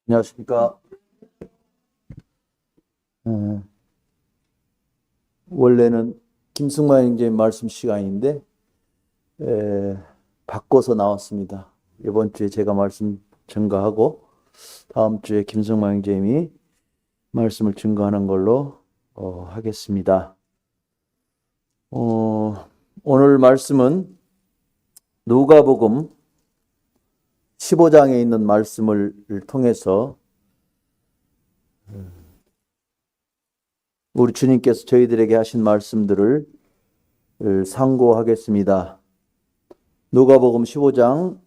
안녕하십니까. 어, 원래는 김승만 형제님 말씀 시간인데 에, 바꿔서 나왔습니다. 이번 주에 제가 말씀 증거하고 다음 주에 김승만 형제님이 말씀을 증거하는 걸로 하겠습니다. 오늘 말씀은 누가복음 15장에 있는 말씀을 통해서 우리 주님께서 저희들에게 하신 말씀들을 상고하겠습니다. 누가복음 15장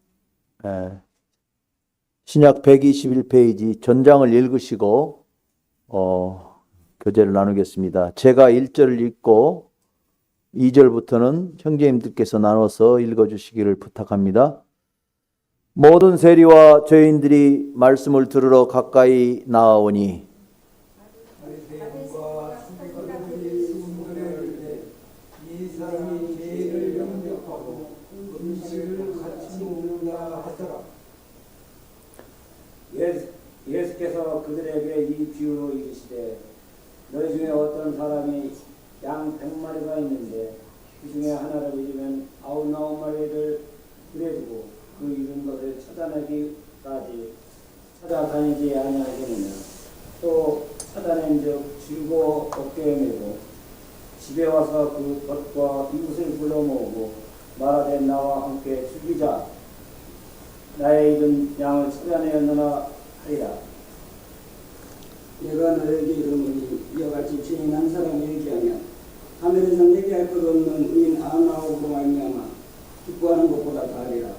신약 121페이지 전장을 읽으시고 교제를 나누겠습니다. 제가 1절을 읽고 2절부터는 형제님들께서 나눠서 읽어주시기를 부탁합니다. 모든 세리와 죄인들이 말씀을 들으러 가까이 나아오니 이 사람이 죄를 영접하고 음식을 같이 먹는다 하더라. 예수께서 그들에게 이 비유로 이르시되 너희 중에 어떤 사람이 양 100마리가 있는데 그 중에 하나를 잃으면 99마리를 들에 두고 그 잃은 것을 찾아내기까지 찾아다니지 아니하겠느냐. 또 찾아낸즉 쥐고 어깨에 메고 집에 와서 그 젖과 이웃을 불러 모으고 말하되 나와 함께 즐기자. 나의 잃은 양을 찾아내었느라 하리라. 내가 너에게 이르노니 이와 같이 죄인 한 사람이 얘기하면 하늘에서 얘기할 것 없는 의인 99로 말미암아 기뻐하는 것보다 다하리라.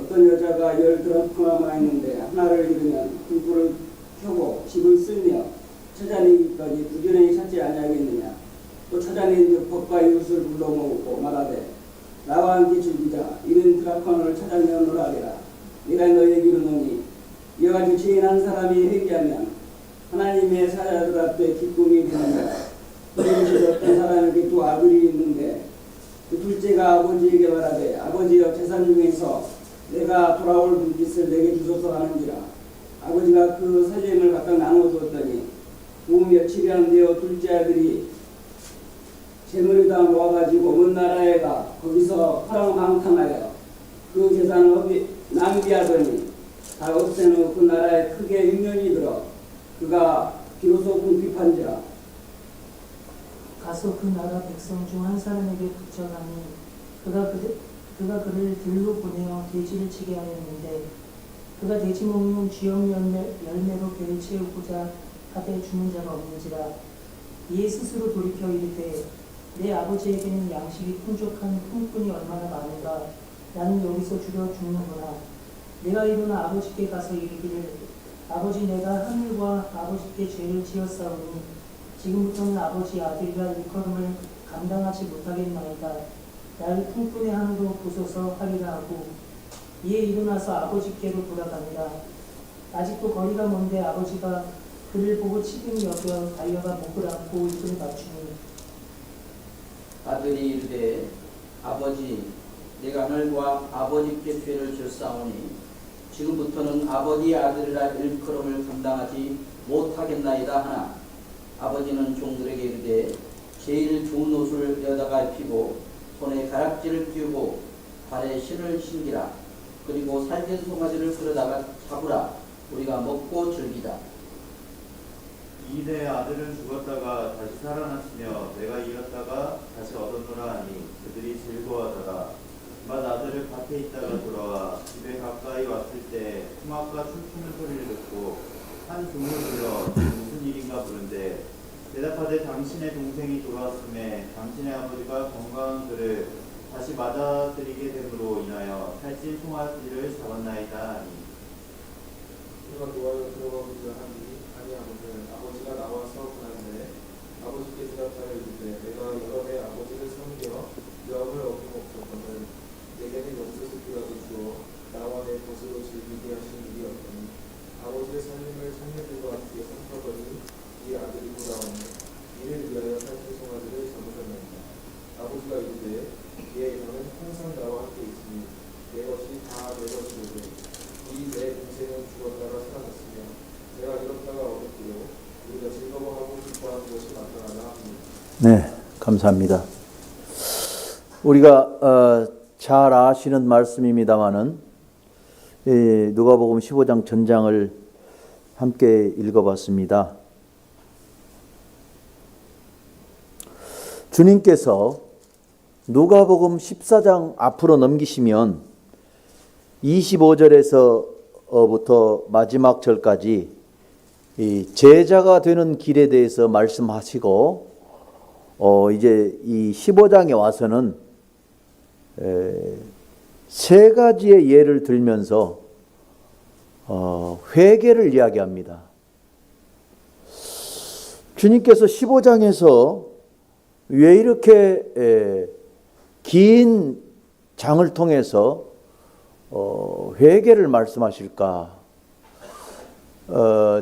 어떤 여자가 10드라크마가 있는데 하나를 잃으면 불불을 켜고 집을 쓸며 찾아내기까지 부지런히 찾지 아니하겠느냐. 또 찾아낸 즉 법과 이웃을 불러 모으고 말하되 나와 함께 즐기자. 이런 드라크마를 찾아내었노라 하리라. 내가 너에게 이르노니 이와 같이 죄인 한 사람이 회개하면 하나님의 사자들 앞에 기쁨이 되느니라. 그러므로 어떤 사람에게 또 아들이 있는데 그 둘째가 아버지에게 말하되 아버지여 재산 중에서 내가 돌아올 물깃을 내게 주소서 하는지라. 아버지가 그 사재임을 각각 나누어 줬더니 후 며칠이 되어 둘째 아들이 재물이 다 모아가지고 먼 나라에 가 거기서 파랑망탕하여 그 재산을 낭비하더니 다 없앤 후 그 나라에 크게 흉년이 들어 그가 비로소 궁핍한지라. 가서 그 나라 백성 중 한 사람에게 붙여가니 그가 그를 들로 보내어 돼지를 치게 하였는데 그가 돼지 먹는 쥐염 열매로 배를 채우고자 하되 주는 자가 없는지라. 이에 스스로 돌이켜 이르되 내 아버지에게는 양식이 풍족한 품꾼이 얼마나 많은가. 나는 여기서 죽어 죽는구나. 내가 일어나 아버지께 가서 이르기를 아버지 내가 하늘과 아버지께 죄를 지었사오니 지금부터는 아버지 아들과 일컬음을 감당하지 못하겠나이다. 나를 품꾼의 한으로 보소서 하리라 하고 이에 일어나서 아버지께로 돌아가니라. 아직도 거리가 먼데 아버지가 그를 보고 치근히 여겨 달려가 목을 안고 입을 맞추니 아들이 이르되 아버지 내가 하늘과 아버지께 죄를 지었사오니 지금부터는 아버지의 아들이라 일컬음을 감당하지 못하겠나이다 하나 아버지는 종들에게 이르되 제일 좋은 옷을 여다가 입히고 손에 가락지를 띄우고 발에 신을 신기라. 그리고 살찐 송아지를 끌어다가 잡으라. 우리가 먹고 즐기자. 내 아들은 죽었다가 다시 살아났으며 내가 잃었다가 다시 얻었노라 하니 그들이 즐거워하더라. 맏 아들을 밭에 있다가 돌아와 집에 가까이 왔을 때 수막과 춤추는 소리를 듣고 한 종을 불러 무슨 일인가 부른데 대답하되 당신의 동생이 돌아왔음에 당신의 아버지가 건강한 그를 다시 맞아들이게 됨으로 인하여 살찐 송아지를 잡았나이다 하니 그가 노아에 들어가고자 하니 아니하거든 아버지가 나와서 그러는데 아버지께 대답하여 이르되 내가 여러 해 아버지를 섬겨 유업을 어김없었거늘 내게는 염소새끼라도 주어 나와 내 것으로 즐기게 하신 일이 없더니 아버지의 살림을 청년들과 함께 삼켜버린 이 아들이 돌아오니 이를 위하여 살찐 송아지를 잡으셨나이다. 아버지가 이르되 예 너는 항상 나와 함께 있으니 내 것이 다 내 것이로되 이 내 동생은 죽었다가 살아났으며 네, 감사합니다. 우리가 잘 아시는 말씀입니다마는 누가복음 15장 전장을 함께 읽어봤습니다. 주님께서 누가복음 14장 앞으로 넘기시면 25절에서부터 마지막 절까지 이 제자가 되는 길에 대해서 말씀하시고 이제 이 15장에 와서는 세 가지의 예를 들면서 회개를 이야기합니다. 주님께서 15장에서 왜 이렇게 긴 장을 통해서 회개를 말씀하실까?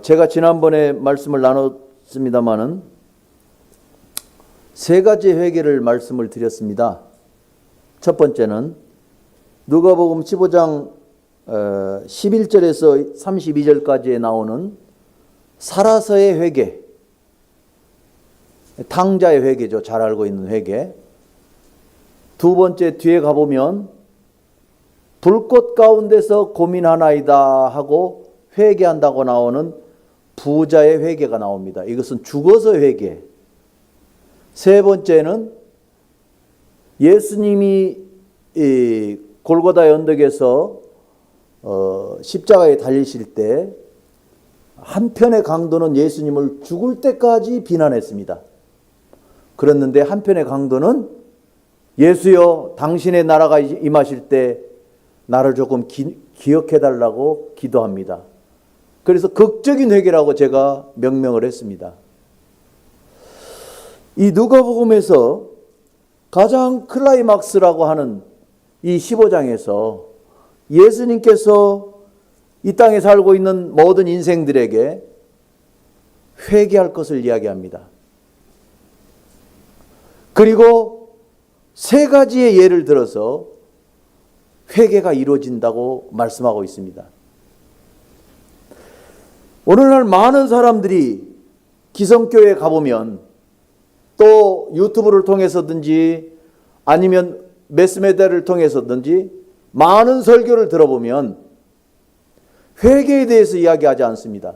제가 지난번에 말씀을 나눴습니다마는 세 가지 회개를 말씀을 드렸습니다. 첫 번째는 누가복음 15장 11절에서 32절까지에 나오는 살아서의 회개, 탕자의 회개죠. 잘 알고 있는 회개. 두 번째, 뒤에 가보면 불꽃 가운데서 고민하나이다 하고 회개한다고 나오는 부자의 회개가 나옵니다. 이것은 죽어서 회개. 세 번째는 예수님이 이 골고다의 언덕에서 십자가에 달리실 때 한편의 강도는 예수님을 죽을 때까지 비난했습니다. 그랬는데 한편의 강도는 예수여 당신의 나라가 임하실 때 나를 조금 기억해달라고 기도합니다. 그래서 극적인 회개라고 제가 명명을 했습니다. 이 누가복음에서 가장 클라이막스라고 하는 이 15장에서 예수님께서 이 땅에 살고 있는 모든 인생들에게 회개할 것을 이야기합니다. 그리고 세 가지의 예를 들어서 회개가 이루어진다고 말씀하고 있습니다. 오늘날 많은 사람들이 기성교회에 가보면 또 유튜브를 통해서든지 아니면 매스메디아를 통해서든지 많은 설교를 들어보면 회개에 대해서 이야기하지 않습니다.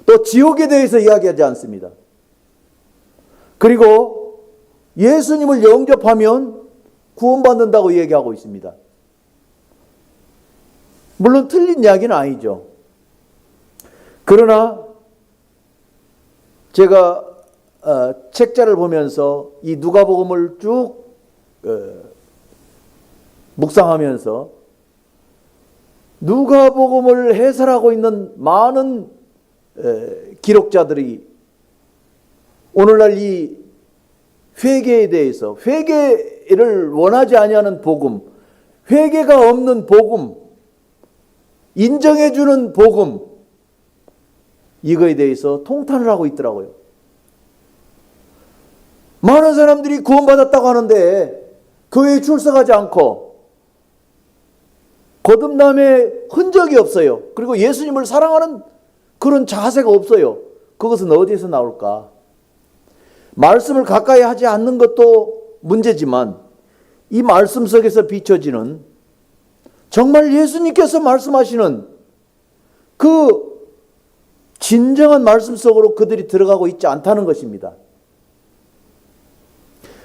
또 지옥에 대해서 이야기하지 않습니다. 그리고 예수님을 영접하면 구원받는다고 얘기하고 있습니다. 물론 틀린 이야기는 아니죠. 그러나 제가 책자를 보면서 이 누가복음을 쭉 묵상하면서 누가복음을 해설하고 있는 많은 기록자들이 오늘날 이 회개에 대해서 회개를 원하지 아니하는 복음, 회개가 없는 복음, 인정해주는 복음, 이거에 대해서 통탄을 하고 있더라고요. 많은 사람들이 구원받았다고 하는데 교회에 출석하지 않고 거듭남의 흔적이 없어요. 그리고 예수님을 사랑하는 그런 자세가 없어요. 그것은 어디에서 나올까? 말씀을 가까이 하지 않는 것도 문제지만 이 말씀 속에서 비춰지는 정말 예수님께서 말씀하시는 그 진정한 말씀 속으로 그들이 들어가고 있지 않다는 것입니다.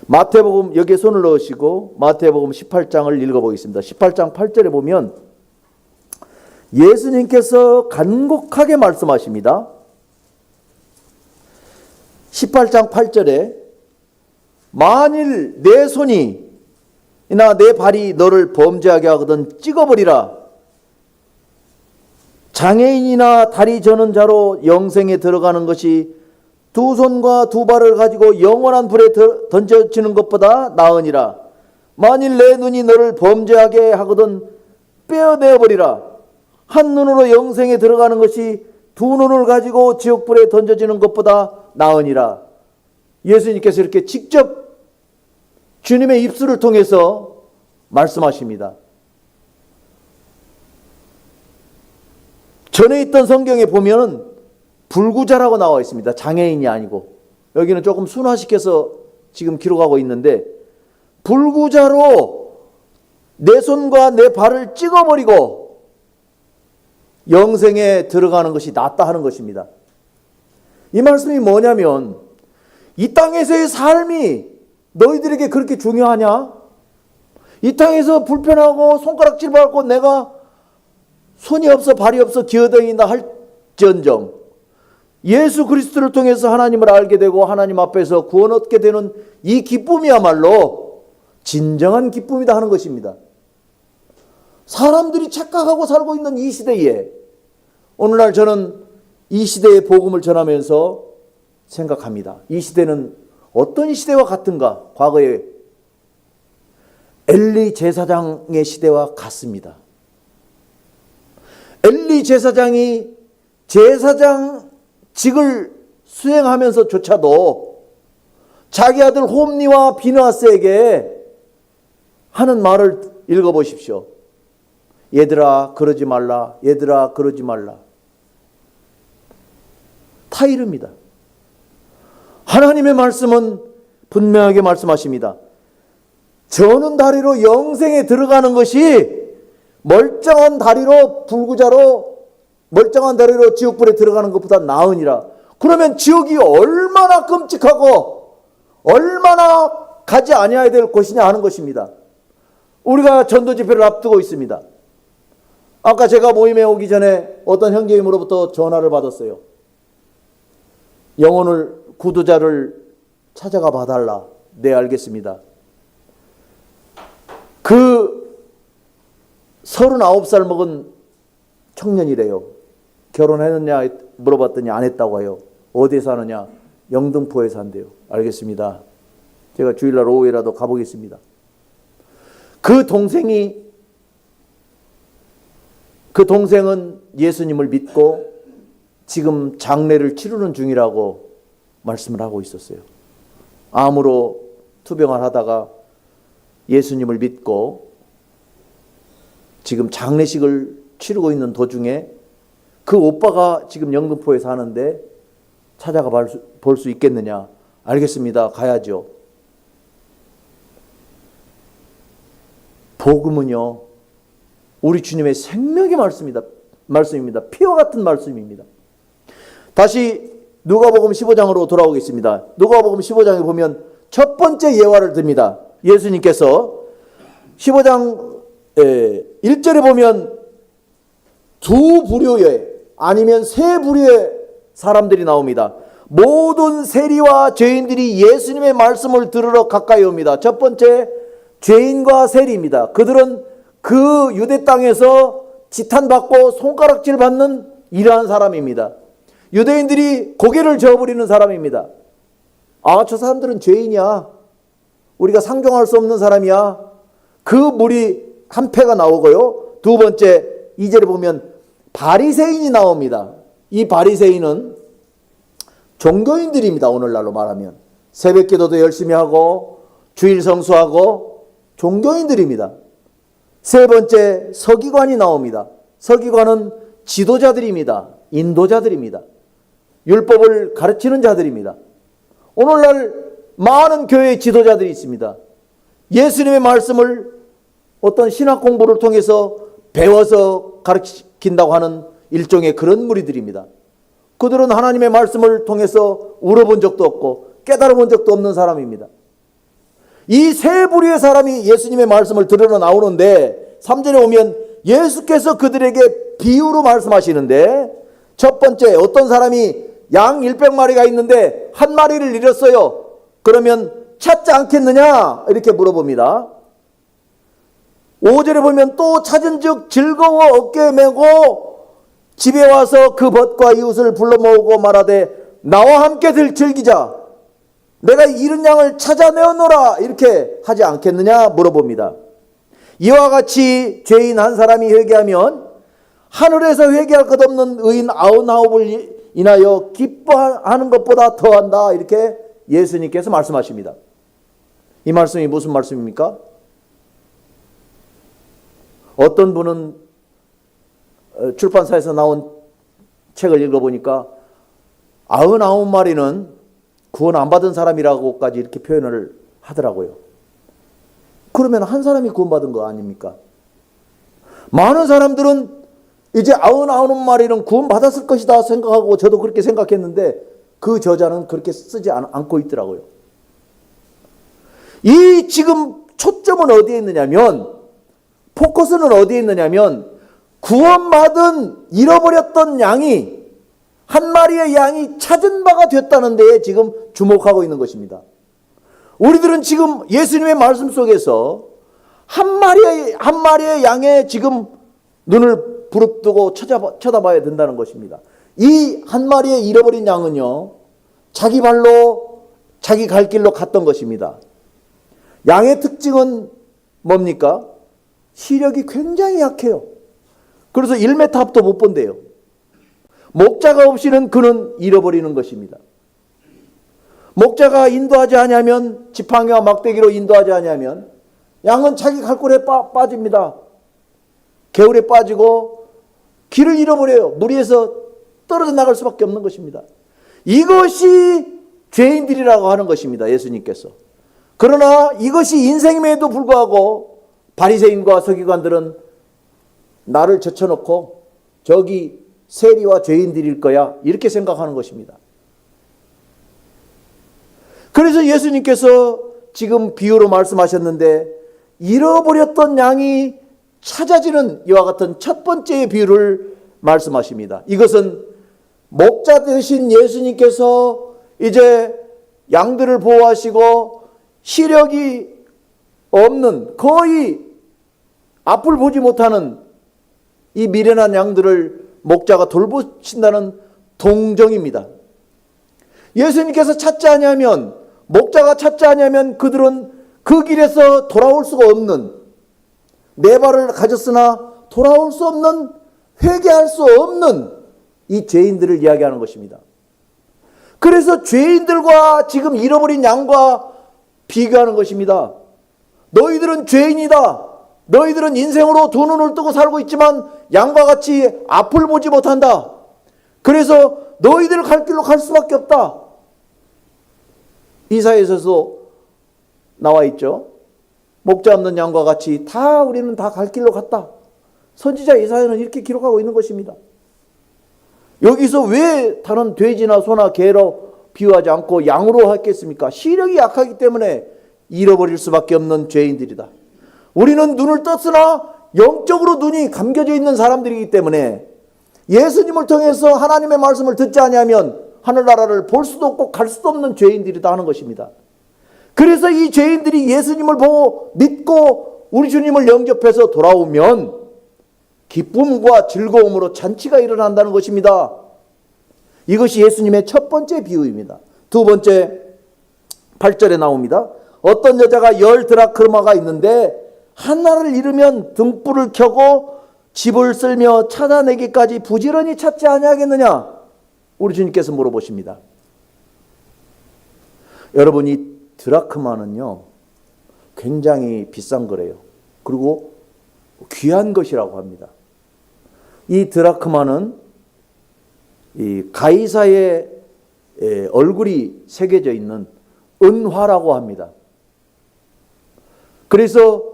마태복음 여기에 손을 넣으시고 마태복음 18장을 읽어보겠습니다. 18장 8절에 보면 예수님께서 간곡하게 말씀하십니다. 18장 8절에 만일 내 손이나 내 발이 너를 범죄하게 하거든 찍어버리라. 장애인이나 다리 저는 자로 영생에 들어가는 것이 두 손과 두 발을 가지고 영원한 불에 던져지는 것보다 나으니라. 만일 내 눈이 너를 범죄하게 하거든 빼어내어버리라. 한 눈으로 영생에 들어가는 것이 두 눈을 가지고 지옥불에 던져지는 것보다 나으니라. 예수님께서 이렇게 직접 주님의 입술을 통해서 말씀하십니다. 전에 있던 성경에 보면 불구자라고 나와 있습니다. 장애인이 아니고. 여기는 조금 순화시켜서 지금 기록하고 있는데, 불구자로 내 손과 내 발을 찍어버리고 영생에 들어가는 것이 낫다 하는 것입니다. 이 말씀이 뭐냐면, 이 땅에서의 삶이 너희들에게 그렇게 중요하냐? 이 땅에서 불편하고 손가락질 받고 내가 손이 없어 발이 없어 기어다닌다 할지언정 예수 그리스도를 통해서 하나님을 알게 되고 하나님 앞에서 구원 얻게 되는 이 기쁨이야말로 진정한 기쁨이다 하는 것입니다. 사람들이 착각하고 살고 있는 이 시대에 오늘날 저는 이 시대의 복음을 전하면서 생각합니다. 이 시대는 어떤 시대와 같은가? 과거에 엘리 제사장의 시대와 같습니다. 엘리 제사장이 제사장직을 수행하면서조차도 자기 아들 홈니와 비느하스에게 하는 말을 읽어보십시오. 얘들아 그러지 말라. 얘들아 그러지 말라. 타이르입니다. 하나님의 말씀은 분명하게 말씀하십니다. 저는 다리로 영생에 들어가는 것이 멀쩡한 다리로 불구자로 멀쩡한 다리로 지옥불에 들어가는 것보다 나으니라. 그러면 지옥이 얼마나 끔찍하고 얼마나 가지 아니해야 될 곳이냐 하는 것입니다. 우리가 전도 집회를 앞두고 있습니다. 아까 제가 모임에 오기 전에 어떤 형제님으로부터 전화를 받았어요. 영혼을 구두자를 찾아가 봐달라. 네, 알겠습니다. 그 39살 먹은 청년이래요. 결혼했느냐 물어봤더니 안 했다고 해요. 어디에 사느냐? 영등포에 산대요. 알겠습니다. 제가 주일날 오후에라도 가보겠습니다. 그 동생은 예수님을 믿고 지금 장례를 치르는 중이라고 말씀을 하고 있었어요. 암으로 투병을 하다가 예수님을 믿고 지금 장례식을 치르고 있는 도중에 그 오빠가 지금 영등포에 사는데 찾아가 볼 수 있겠느냐? 알겠습니다. 가야죠. 복음은요, 우리 주님의 생명의 말씀입니다. 피와 같은 말씀입니다. 다시 누가복음 15장으로 돌아오겠습니다. 누가복음 15장에 보면 첫 번째 예화를 듭니다. 예수님께서 15장 1절에 보면 두 부류의 아니면 세 부류의 사람들이 나옵니다. 모든 세리와 죄인들이 예수님의 말씀을 들으러 가까이 옵니다. 첫 번째 죄인과 세리입니다. 그들은 그 유대 땅에서 지탄받고 손가락질 받는 이러한 사람입니다. 유대인들이 고개를 저어버리는 사람입니다. 아, 저 사람들은 죄인이야. 우리가 상종할 수 없는 사람이야. 그 무리 한 패가 나오고요. 두 번째 2절에 보면 바리새인이 나옵니다. 이 바리새인은 종교인들입니다. 오늘날로 말하면 새벽기도도 열심히 하고 주일 성수하고 종교인들입니다. 세 번째 서기관이 나옵니다. 서기관은 지도자들입니다. 인도자들입니다. 율법을 가르치는 자들입니다. 오늘날 많은 교회의 지도자들이 있습니다. 예수님의 말씀을 어떤 신학 공부를 통해서 배워서 가르친다고 하는 일종의 그런 무리들입니다. 그들은 하나님의 말씀을 통해서 울어본 적도 없고 깨달아본 적도 없는 사람입니다. 이 세 부류의 사람이 예수님의 말씀을 들으러 나오는데 3절에 오면 예수께서 그들에게 비유로 말씀하시는데 첫 번째 어떤 사람이 양 100마리가 있는데 한 마리를 잃었어요. 그러면 찾지 않겠느냐? 이렇게 물어봅니다. 5절에 보면 또 찾은 즉 즐거워 어깨에 메고 집에 와서 그 벗과 이웃을 불러 모으고 말하되 나와 함께 즐기자. 내가 잃은 양을 찾아내었노라. 이렇게 하지 않겠느냐 물어봅니다. 이와 같이 죄인 한 사람이 회개하면 하늘에서 회개할 것 없는 의인 99을 인하여 기뻐하는 것보다 더한다. 이렇게 예수님께서 말씀하십니다. 이 말씀이 무슨 말씀입니까? 어떤 분은 출판사에서 나온 책을 읽어보니까 99마리는 구원 안 받은 사람이라고까지 이렇게 표현을 하더라고요. 그러면 한 사람이 구원받은 거 아닙니까? 많은 사람들은 이제 99마리는 구원받았을 것이다 생각하고 저도 그렇게 생각했는데 그 저자는 그렇게 쓰지 않고 있더라고요. 이 지금 초점은 어디에 있느냐면, 포커스는 어디에 있느냐면, 구원받은 잃어버렸던 양이, 한 마리의 양이 찾은 바가 됐다는 데에 지금 주목하고 있는 것입니다. 우리들은 지금 예수님의 말씀 속에서 한 마리의 양에 지금 눈을 부릅뜨고 쳐다봐야 된다는 것입니다. 이 한 마리의 잃어버린 양은요, 자기 발로 자기 갈 길로 갔던 것입니다. 양의 특징은 뭡니까? 시력이 굉장히 약해요. 그래서 1m 앞도 못 본대요. 목자가 없이는 그는 잃어버리는 것입니다. 목자가 인도하지 않으면, 지팡이와 막대기로 인도하지 않으면 양은 자기 갈 곳에 빠집니다. 개울에 빠지고 길을 잃어버려요. 무리에서 떨어져 나갈 수밖에 없는 것입니다. 이것이 죄인들이라고 하는 것입니다. 예수님께서. 그러나 이것이 인생임에도 불구하고 바리새인과 서기관들은 나를 젖혀놓고 저기 세리와 죄인들일 거야, 이렇게 생각하는 것입니다. 그래서 예수님께서 지금 비유로 말씀하셨는데, 잃어버렸던 양이 찾아지는 이와 같은 첫 번째의 비유를 말씀하십니다. 이것은 목자 되신 예수님께서 이제 양들을 보호하시고 시력이 없는, 거의 앞을 보지 못하는 이 미련한 양들을 목자가 돌보신다는 동정입니다. 예수님께서 찾지 않으면, 목자가 찾지 않으면 그들은 그 길에서 돌아올 수가 없는, 네 발을 가졌으나 돌아올 수 없는, 회개할 수 없는 이 죄인들을 이야기하는 것입니다. 그래서 죄인들과 지금 잃어버린 양과 비교하는 것입니다. 너희들은 죄인이다. 너희들은 인생으로 두 눈을 뜨고 살고 있지만 양과 같이 앞을 보지 못한다. 그래서 너희들 갈 길로 갈 수밖에 없다. 이사야에서도 나와 있죠. 목자 없는 양과 같이 우리는 다 갈 길로 갔다. 선지자 이사야는 이렇게 기록하고 있는 것입니다. 여기서 왜 다른 돼지나 소나 개로 비유하지 않고 양으로 했겠습니까? 시력이 약하기 때문에 잃어버릴 수밖에 없는 죄인들이다. 우리는 눈을 떴으나 영적으로 눈이 감겨져 있는 사람들이기 때문에 예수님을 통해서 하나님의 말씀을 듣지 아니하면 하늘나라를 볼 수도 없고 갈 수도 없는 죄인들이다 하는 것입니다. 그래서 이 죄인들이 예수님을 보고 믿고 우리 주님을 영접해서 돌아오면 기쁨과 즐거움으로 잔치가 일어난다는 것입니다. 이것이 예수님의 첫 번째 비유입니다. 두 번째, 8절에 나옵니다. 어떤 여자가 10드라크마가 있는데 하나를 잃으면 등불을 켜고 집을 쓸며 찾아내기까지 부지런히 찾지 아니하겠느냐? 우리 주님께서 물어보십니다. 여러분, 이 드라크마는요, 굉장히 비싼 거래요. 그리고 귀한 것이라고 합니다. 이 드라크마는 이 가이사의 얼굴이 새겨져 있는 은화라고 합니다. 그래서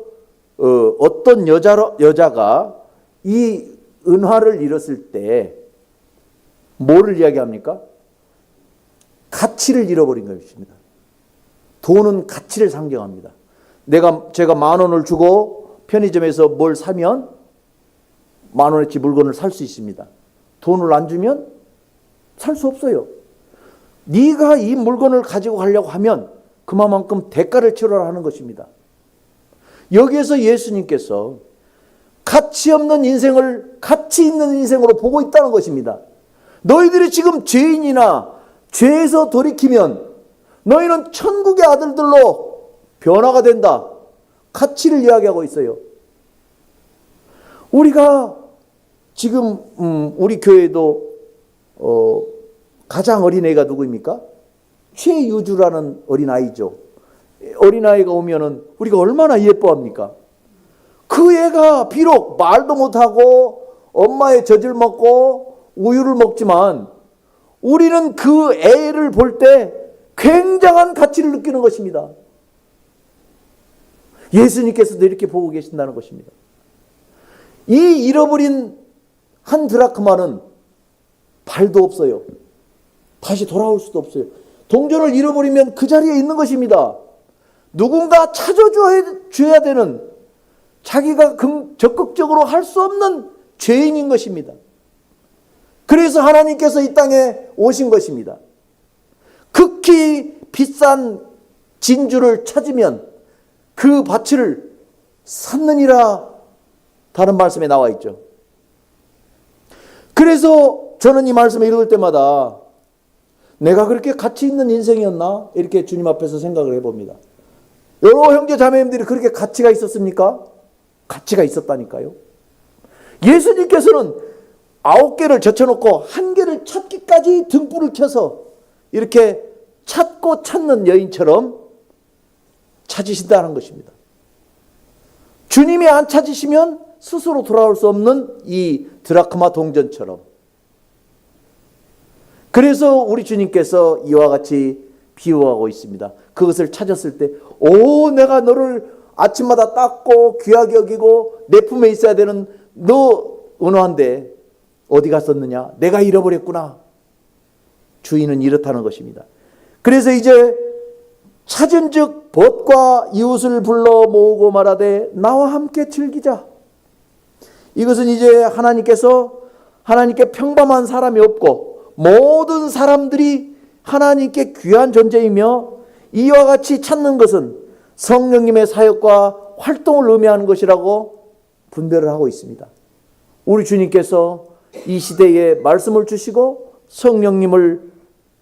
어떤 여자가 이 은화를 잃었을 때 뭐를 이야기합니까? 가치를 잃어버린 것입니다. 돈은 가치를 상징합니다. 제가 10,000원을 주고 편의점에서 뭘 사면 10,000원어치 물건을 살 수 있습니다. 돈을 안 주면 살 수 없어요. 네가 이 물건을 가지고 가려고 하면 그만큼 대가를 치러라 하는 것입니다. 여기에서 예수님께서 가치 없는 인생을 가치 있는 인생으로 보고 있다는 것입니다. 너희들이 지금 죄인이나 죄에서 돌이키면 너희는 천국의 아들들로 변화가 된다. 가치를 이야기하고 있어요. 우리가 지금 우리 교회도 가장 어린애가 누구입니까? 최유주라는 어린아이죠. 어린아이가 오면은 우리가 얼마나 예뻐합니까? 그 애가 비록 말도 못하고 엄마의 젖을 먹고 우유를 먹지만 우리는 그 애를 볼 때 굉장한 가치를 느끼는 것입니다. 예수님께서도 이렇게 보고 계신다는 것입니다. 이 잃어버린 한 드라크마는 발도 없어요. 다시 돌아올 수도 없어요. 동전을 잃어버리면 그 자리에 있는 것입니다. 누군가 찾아줘야 되는, 자기가 적극적으로 할 수 없는 죄인인 것입니다. 그래서 하나님께서 이 땅에 오신 것입니다. 극히 비싼 진주를 찾으면 그 가치를 삼느니라, 다른 말씀에 나와 있죠. 그래서 저는 이 말씀을 읽을 때마다 내가 그렇게 가치 있는 인생이었나? 이렇게 주님 앞에서 생각을 해봅니다. 여러 형제 자매님들이 그렇게 가치가 있었습니까? 가치가 있었다니까요. 예수님께서는 9개를 젖혀놓고 1개를 찾기까지 등불을 켜서 이렇게 찾고 찾는 여인처럼 찾으신다는 것입니다. 주님이 안 찾으시면 스스로 돌아올 수 없는 이 드라크마 동전처럼. 그래서 우리 주님께서 이와 같이 비유하고 있습니다. 그것을 찾았을 때, 오, 내가 너를 아침마다 닦고 귀하게 여기고 내 품에 있어야 되는 너 은화인데 어디 갔었느냐? 내가 잃어버렸구나. 주인은 이렇다는 것입니다. 그래서 이제 찾은즉 벗과 이웃을 불러 모으고 말하되 나와 함께 즐기자. 이것은 이제 하나님께 평범한 사람이 없고 모든 사람들이 하나님께 귀한 존재이며 이와 같이 찾는 것은 성령님의 사역과 활동을 의미하는 것이라고 분별을 하고 있습니다. 우리 주님께서 이 시대에 말씀을 주시고 성령님을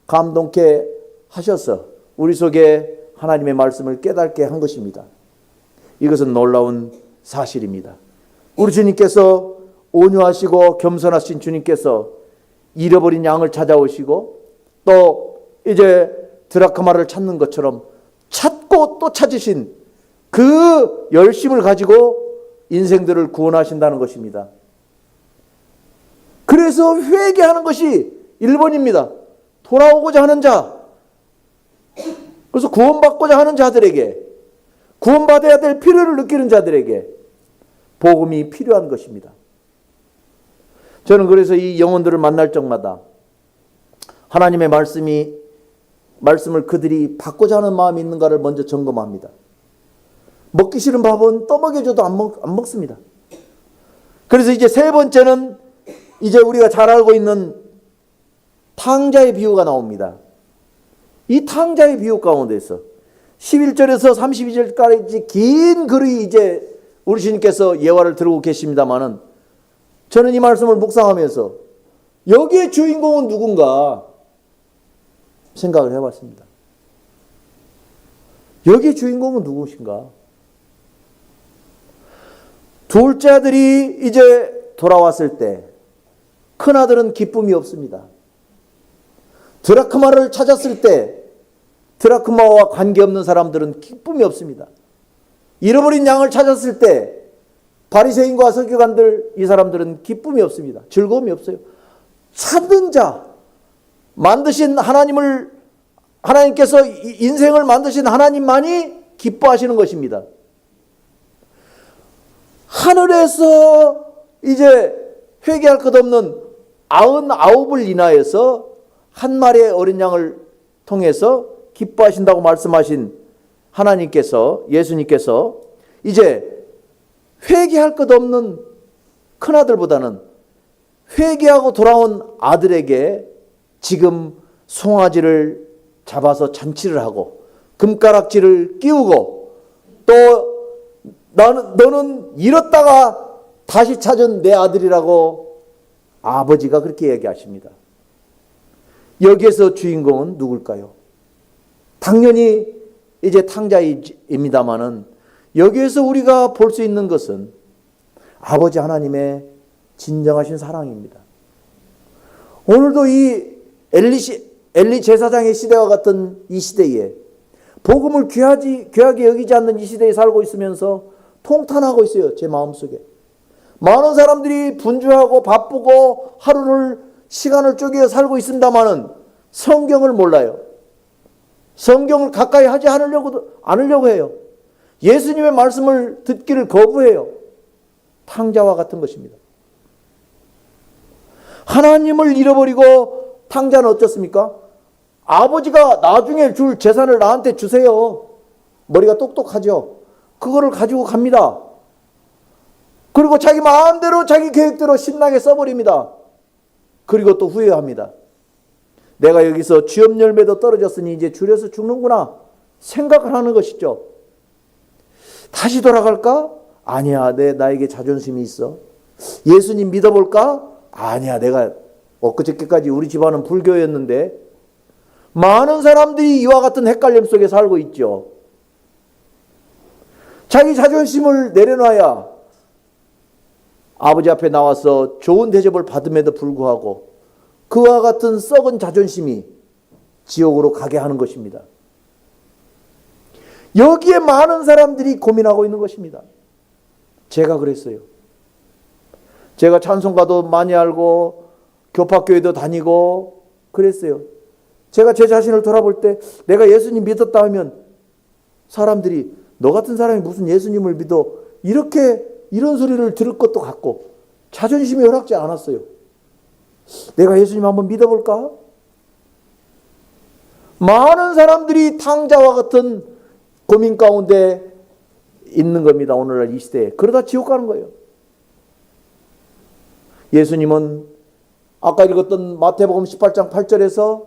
감동케 하셔서 우리 속에 하나님의 말씀을 깨닫게 한 것입니다. 이것은 놀라운 사실입니다. 우리 주님께서 온유하시고 겸손하신 주님께서 잃어버린 양을 찾아오시고 또 이제 드라크마를 찾는 것처럼 찾고 또 찾으신 그 열심을 가지고 인생들을 구원하신다는 것입니다. 그래서 회개하는 것이 1번입니다. 돌아오고자 하는 자, 그래서 구원받고자 하는 자들에게, 구원받아야 될 필요를 느끼는 자들에게 복음이 필요한 것입니다. 저는 그래서 이 영혼들을 만날 적마다 하나님의 말씀을 그들이 받고자 하는 마음이 있는가를 먼저 점검합니다. 먹기 싫은 밥은 떠먹여줘도 안 먹습니다. 그래서 이제 세 번째는 이제 우리가 잘 알고 있는 탕자의 비유가 나옵니다. 이 탕자의 비유 가운데서 11절에서 32절까지 긴 글이 이제 우리 주님께서 예화를 들고 계십니다마는 저는 이 말씀을 묵상하면서 여기에 주인공은 누군가 생각을 해봤습니다. 여기에 주인공은 누구신가? 둘째 아들이 이제 돌아왔을 때 큰아들은 기쁨이 없습니다. 드라크마를 찾았을 때 드라크마와 관계없는 사람들은 기쁨이 없습니다. 잃어버린 양을 찾았을 때 바리새인과 서기관들, 이 사람들은 기쁨이 없습니다. 즐거움이 없어요. 찾는 자, 만드신 하나님께서 인생을 만드신 하나님만이 기뻐하시는 것입니다. 하늘에서 이제 회개할 것 없는 99을 인하여서 한 마리의 어린 양을 통해서 기뻐하신다고 말씀하신 하나님께서, 예수님께서 이제 회개할 것 없는 큰아들보다는 회개하고 돌아온 아들에게 지금 송아지를 잡아서 잔치를 하고 금가락지를 끼우고 또 너는 잃었다가 다시 찾은 내 아들이라고 아버지가 그렇게 얘기하십니다. 여기에서 주인공은 누굴까요? 당연히 이제 탕자입니다마는 여기에서 우리가 볼 수 있는 것은 아버지 하나님의 진정하신 사랑입니다. 오늘도 이 엘리 제사장의 시대와 같은 이 시대에 복음을 귀하게 여기지 않는 이 시대에 살고 있으면서 통탄하고 있어요. 제 마음속에. 많은 사람들이 분주하고 바쁘고 하루를 시간을 쪼개어 살고 있습니다마는 성경을 몰라요. 성경을 가까이 하지 않으려고 해요. 예수님의 말씀을 듣기를 거부해요. 탕자와 같은 것입니다. 하나님을 잃어버리고 탕자는 어떻습니까? 아버지가 나중에 줄 재산을 나한테 주세요. 머리가 똑똑하죠. 그거를 가지고 갑니다. 그리고 자기 마음대로 자기 계획대로 신나게 써버립니다. 그리고 또 후회합니다. 내가 여기서 쥐업 열매도 떨어졌으니 이제 줄여서 죽는구나 생각을 하는 것이죠. 다시 돌아갈까? 아니야, 나에게 자존심이 있어. 예수님 믿어볼까? 아니야, 내가 엊그저께까지 우리 집안은 불교였는데. 많은 사람들이 이와 같은 헷갈림 속에 살고 있죠. 자기 자존심을 내려놔야 아버지 앞에 나와서 좋은 대접을 받음에도 불구하고 그와 같은 썩은 자존심이 지옥으로 가게 하는 것입니다. 여기에 많은 사람들이 고민하고 있는 것입니다. 제가 그랬어요. 제가 찬송가도 많이 알고 교파교회도 다니고 그랬어요. 제가 제 자신을 돌아볼 때 내가 예수님 믿었다 하면 사람들이 너 같은 사람이 무슨 예수님을 믿어 이런 소리를 들을 것도 같고 자존심이 허락지 않았어요. 내가 예수님 한번 믿어볼까? 많은 사람들이 탕자와 같은 고민 가운데 있는 겁니다. 오늘날 이 시대에. 그러다 지옥 가는 거예요. 예수님은 아까 읽었던 마태복음 18장 8절에서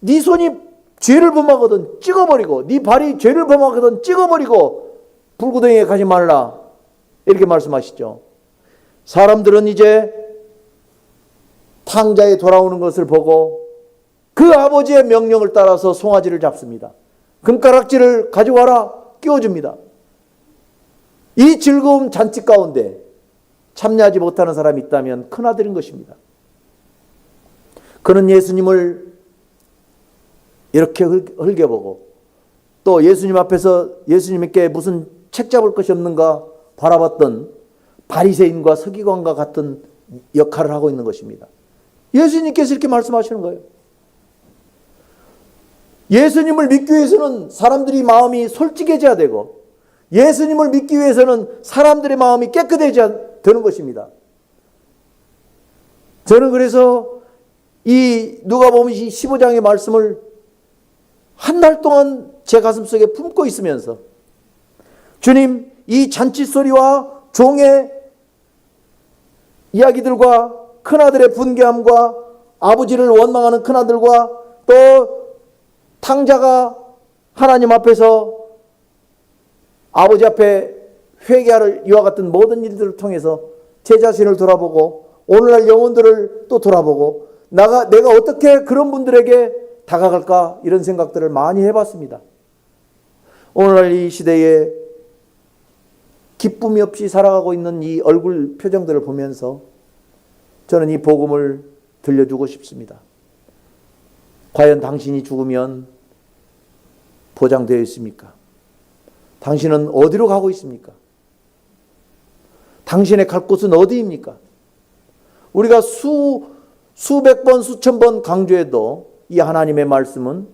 네 손이 죄를 범하거든 찍어버리고 네 발이 죄를 범하거든 찍어버리고 불구덩이에 가지 말라 이렇게 말씀하시죠. 사람들은 이제 탕자에 돌아오는 것을 보고 그 아버지의 명령을 따라서 송아지를 잡습니다. 금가락지를 가지고 와라 끼워줍니다. 이 즐거움 잔치 가운데 참여하지 못하는 사람이 있다면 큰아들인 것입니다. 그는 예수님을 이렇게 흘겨보고 또 예수님 앞에서 예수님께 무슨 책 잡을 것이 없는가 바라봤던 바리새인과 서기관과 같은 역할을 하고 있는 것입니다. 예수님께서 이렇게 말씀하시는 거예요. 예수님을 믿기 위해서는 사람들이 마음이 솔직해져야 되고 예수님을 믿기 위해서는 사람들의 마음이 깨끗해져야 되는 것입니다. 저는 그래서 이 누가복음 15장의 말씀을 한 달 동안 제 가슴속에 품고 있으면서 주님, 이 잔치 소리와 종의 이야기들과 큰아들의 분개함과 아버지를 원망하는 큰아들과 또 탕자가 하나님 앞에서 아버지 앞에 회개하는 이와 같은 모든 일들을 통해서 제 자신을 돌아보고 오늘날 영혼들을 또 돌아보고 내가 어떻게 그런 분들에게 다가갈까 이런 생각들을 많이 해봤습니다. 오늘날 이 시대에 기쁨이 없이 살아가고 있는 이 얼굴 표정들을 보면서 저는 이 복음을 들려주고 싶습니다. 과연 당신이 죽으면 보장되어 있습니까? 당신은 어디로 가고 있습니까? 당신의 갈 곳은 어디입니까? 우리가 수백 번, 수천 번 강조해도 이 하나님의 말씀은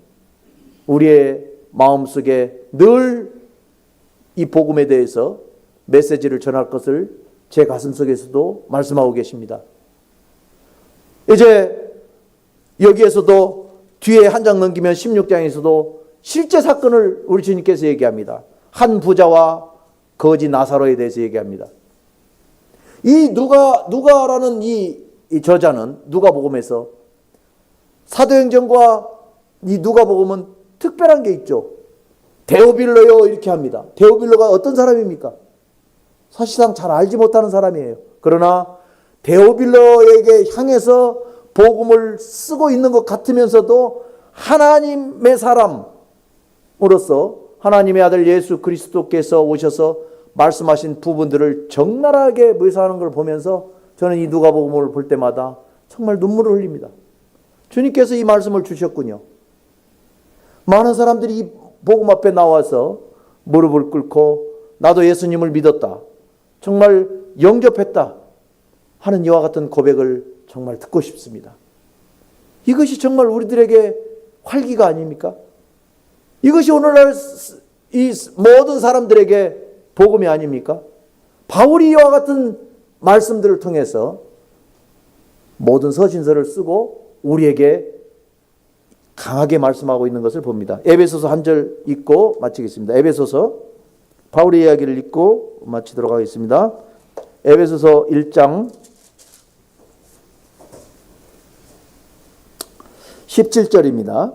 우리의 마음속에 늘 이 복음에 대해서 메시지를 전할 것을 제 가슴속에서도 말씀하고 계십니다. 이제 여기에서도 뒤에 한 장 넘기면 16장에서도 실제 사건을 우리 주님께서 얘기합니다. 한 부자와 거지 나사로에 대해서 얘기합니다. 이 누가라는 이 저자는 누가복음에서 사도행전과 이 누가복음은 특별한 게 있죠. 데오빌로요 이렇게 합니다. 데오빌로가 어떤 사람입니까? 사실상 잘 알지 못하는 사람이에요. 그러나 데오빌로에게 향해서 복음을 쓰고 있는 것 같으면서도 하나님의 사람으로서 하나님의 아들 예수 그리스도께서 오셔서 말씀하신 부분들을 적나라하게 묘사하는 걸 보면서 저는 이 누가복음을 볼 때마다 정말 눈물을 흘립니다. 주님께서 이 말씀을 주셨군요. 많은 사람들이 이 복음 앞에 나와서 무릎을 꿇고 나도 예수님을 믿었다. 정말 영접했다. 하는 이와 같은 고백을 정말 듣고 싶습니다. 이것이 정말 우리들에게 활기가 아닙니까? 이것이 오늘날 이 모든 사람들에게 복음이 아닙니까? 바울이 이와 같은 말씀들을 통해서 모든 서신서를 쓰고 우리에게 강하게 말씀하고 있는 것을 봅니다. 에베소서 한 절 읽고 마치겠습니다. 에베소서 바울의 이야기를 읽고 마치도록 하겠습니다. 에베소서 1장 17절입니다.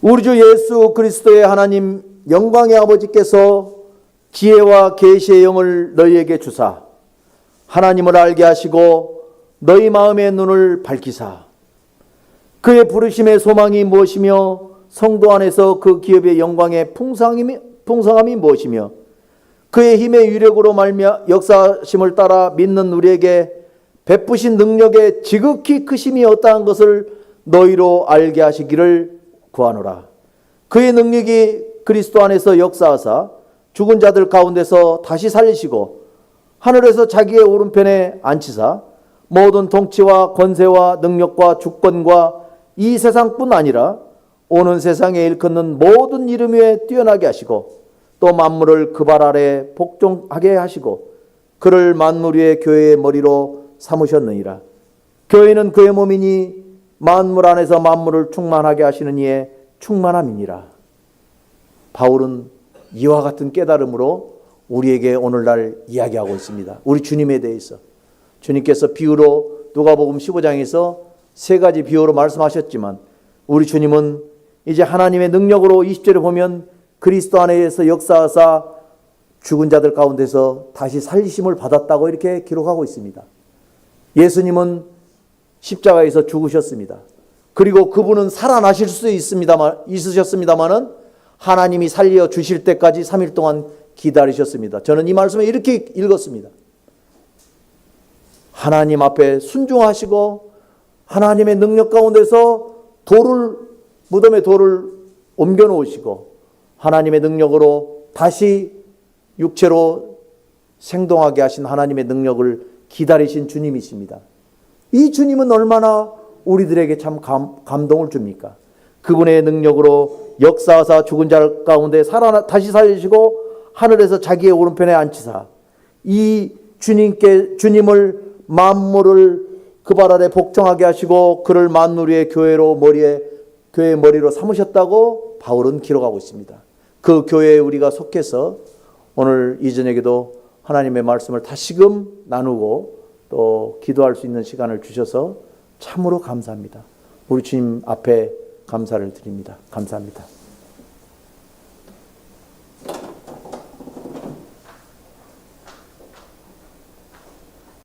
우리 주 예수 그리스도의 하나님 영광의 아버지께서 지혜와 계시의 영을 너희에게 주사 하나님을 알게 하시고 너희 마음의 눈을 밝히사 그의 부르심의 소망이 무엇이며 성도 안에서 그 기업의 영광의 풍성함이 무엇이며 그의 힘의 위력으로 말미암아 역사심을 따라 믿는 우리에게 베푸신 능력의 지극히 크심이 어떠한 것을 너희로 알게 하시기를 구하노라. 그의 능력이 그리스도 안에서 역사하사 죽은 자들 가운데서 다시 살리시고 하늘에서 자기의 오른편에 앉히사 모든 통치와 권세와 능력과 주권과 이 세상뿐 아니라 오는 세상에 일컫는 모든 이름 위에 뛰어나게 하시고 또 만물을 그 발 아래 복종하게 하시고 그를 만물 위의 교회의 머리로 삼으셨느니라. 교회는 그의 몸이니 만물 안에서 만물을 충만하게 하시는 이의 충만함이니라. 바울은 이와 같은 깨달음으로 우리에게 오늘날 이야기하고 있습니다. 우리 주님에 대해서. 주님께서 비유로 누가복음 15장에서 세 가지 비유로 말씀하셨지만 우리 주님은 이제 하나님의 능력으로 20절에 보면 그리스도 안에서 역사하사 죽은 자들 가운데서 다시 살리심을 받았다고 이렇게 기록하고 있습니다. 예수님은 십자가에서 죽으셨습니다. 그리고 그분은 살아나실 수 있으셨습니다마는 하나님이 살려 주실 때까지 3일 동안 기다리셨습니다. 저는 이 말씀을 이렇게 읽었습니다. 하나님 앞에 순종하시고 하나님의 능력 가운데서 무덤에 돌을 옮겨 놓으시고 하나님의 능력으로 다시 육체로 생동하게 하신 하나님의 능력을 기다리신 주님이십니다. 이 주님은 얼마나 우리들에게 참 감동을 줍니까? 그분의 능력으로 역사하사 죽은 자 가운데 다시 살리시고 하늘에서 자기의 오른편에 앉히사 이 주님을 만물을 그 발 아래 복종하게 하시고 그를 만물 위의 교회의 머리로 삼으셨다고 바울은 기록하고 있습니다. 그 교회에 우리가 속해서 오늘 이 저녁에도 하나님의 말씀을 다시금 나누고 또 기도할 수 있는 시간을 주셔서 참으로 감사합니다. 우리 주님 앞에 감사를 드립니다. 감사합니다.